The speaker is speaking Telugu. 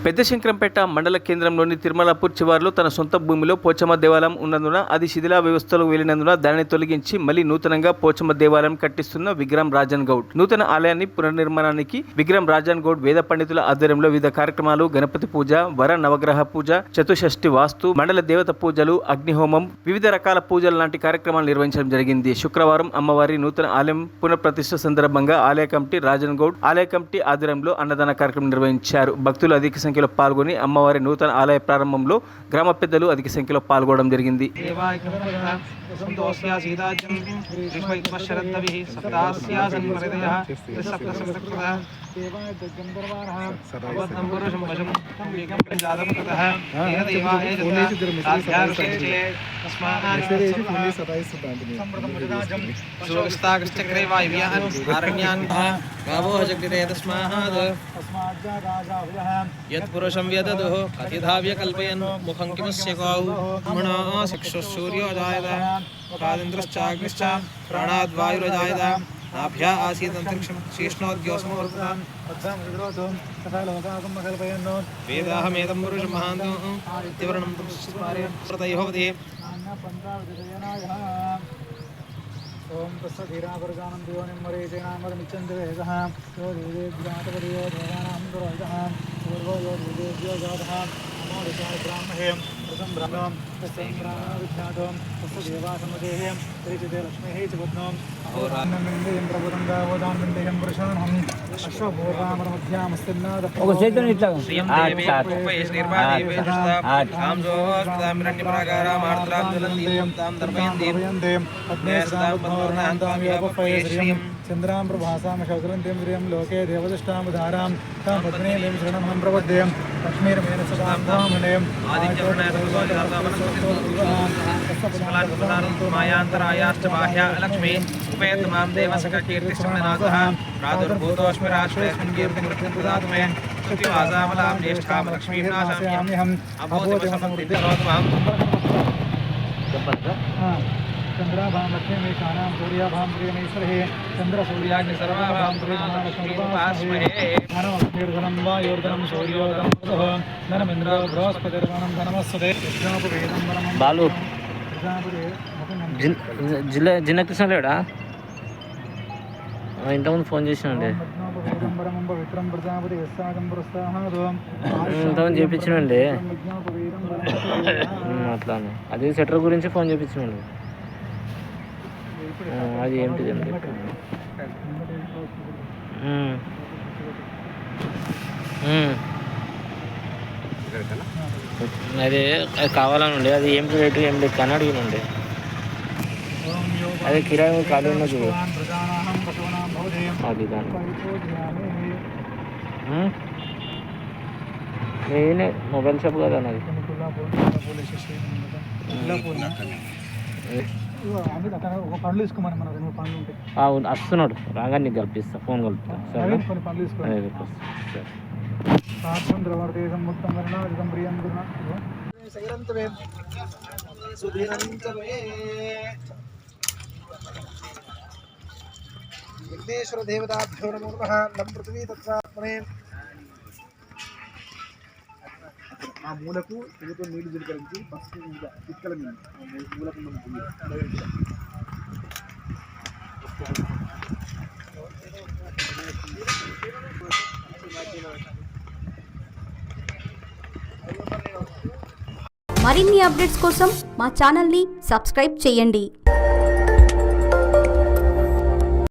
పెద్ద శంకరంపేట మండల కేంద్రంలోని తిరుమలాపూర్ శివారులో తన సొంత భూమిలో పోచమ్మ దేవాలయం ఉన్నందున అది శిథిలా వ్యవస్థలో వెళ్లినందున దానిని తొలగించి మళ్లీ నూతనంగా పోచమ్మ దేవాలయం కట్టిస్తున్న విగ్రహం రాజన్ గౌడ్. నూతన ఆలయాన్ని పునర్నిర్మాణానికి విగ్రహం రాజన్ గౌడ్ వేద పండితుల ఆధ్వర్యంలో వివిధ కార్యక్రమాలు, గణపతి పూజ, వర నవగ్రహ పూజ, చతుషష్ఠి వాస్తు, మండల దేవత పూజలు, అగ్నిహోమం, వివిధ రకాల పూజలు లాంటి కార్యక్రమాలు నిర్వహించడం జరిగింది. శుక్రవారం అమ్మవారి నూతన ఆలయం పునఃప్రతిష్ఠ సందర్భంగా ఆలయ కమిటీ, రాజన్ గౌడ్ ఆలయ కమిటీ ఆధ్వర్యంలో అన్నదాన కార్యక్రమం నిర్వహించారు. భక్తులు అధిక సంఖ్యలో పాల్గొని అమ్మవారి నూతన ఆలయ ప్రారంభంలో గ్రామ పెద్దలు అధిక సంఖ్యలో పాల్గొనడం జరిగింది. यत्पुरुषं व्यददुः कथिधाव्य कल्पयन् मुखं किमस्य गौ मणा शिक्षुसूर्योजायत प्रादिन्द्रश्चाग्निश्च प्राणाद्वायुरजायत नाभ्या आसीदन्तरिक्षं शीष्णोद्योसमवर्तताम् वेदाहमेदं पुरुषं महान्तो नित्यवर्णं प्रतयो भवति ओम तस्सधीरापरजानं देवानिं मरीचेनामरमिच्छन्दिवेदः यो देवेभ्यातपदयो देवानां दुरोहितः पूर्वो यो देवेभ्यो जातः नमो विशाल ब्राह्मणे प्रथम ब्रह्मं तस्मै ब्राह्मणविख्यातं तस्य देवासमदेहे परिचिते लक्ष्मीः च पद्मं अहोरान्नमिन्दयं प्रभुतं दावोदान्नमिन्दयं पुरुषाणं अश्वभूतामरमध्यामस्तिन्नाद ఒక చేతుని ఇట్లా चंद्रां प्रभासां शौक्रन्तिं श्रियं लोके देवदष्टामुधारां तां पद्मनीं शरणं प्रपद्यें लक्ष्मीर्मेण सदां धामनें मायान्तरायाश्च बाह्या लक्ष्मी उपेतमां देवसखकीर्तिश्रमनाथः प्रादुर्भूतोऽस्मि राष्ट्रेऽस्मिन् कीर्तिमृत्युं ददातु मे श्रुतिवासामलां ज्येष्ठां लक्ष्मीं नाशाम्यहम् अभूतिमसमृद्धिरोतमाम् चंद्राभां लक्ष्मी शानां सूर्याभां प्रियमेश्वरे चंद्र सूर्याग्नि सर्वाभां प्रियमालक्ष्मीर्वास्महे धनमग्निर्धनं वा योर्धनं सूर्योदनं ततः धनमिन्द्रो बृहस्पतिर्वनं धनमस्सते कृष्णोपवेदं वरमं బాలు జిన్న కృష్ణ లేడా ఇంతకుముందు ఫోన్ చేసినండి ఇంతకుముందు చేయించినండి అట్లానే అది సెటర్ గురించి ఫోన్ చేయించినండి అది ఏంటిది అండి అది కావాలని ఉండే అది ఏం రేటు ఏం లేదు కానీ అడిగినండి అదే కిరాయి ఖాళీ ఉన్న చూడు అది దాన్ని నేనే మొబైల్ షాప్ కదా నాది వస్తున్నాడు రాగా నీకు కల్పిస్తా ఫోన్ కలుపుతా సరే విఘ్నేశ్వర దేవతాభ్యో నమో నమః లం పృథివీ తత్వాత్మనే ఆ మూలకు ఇదితో నీళ్లు చిలకరించి పసుపు ఇంకా పిక్కల మీద మూలకు మరిన్ని అప్డేట్స్ కోసం మా ఛానల్ని సబ్స్క్రైబ్ చేయండి.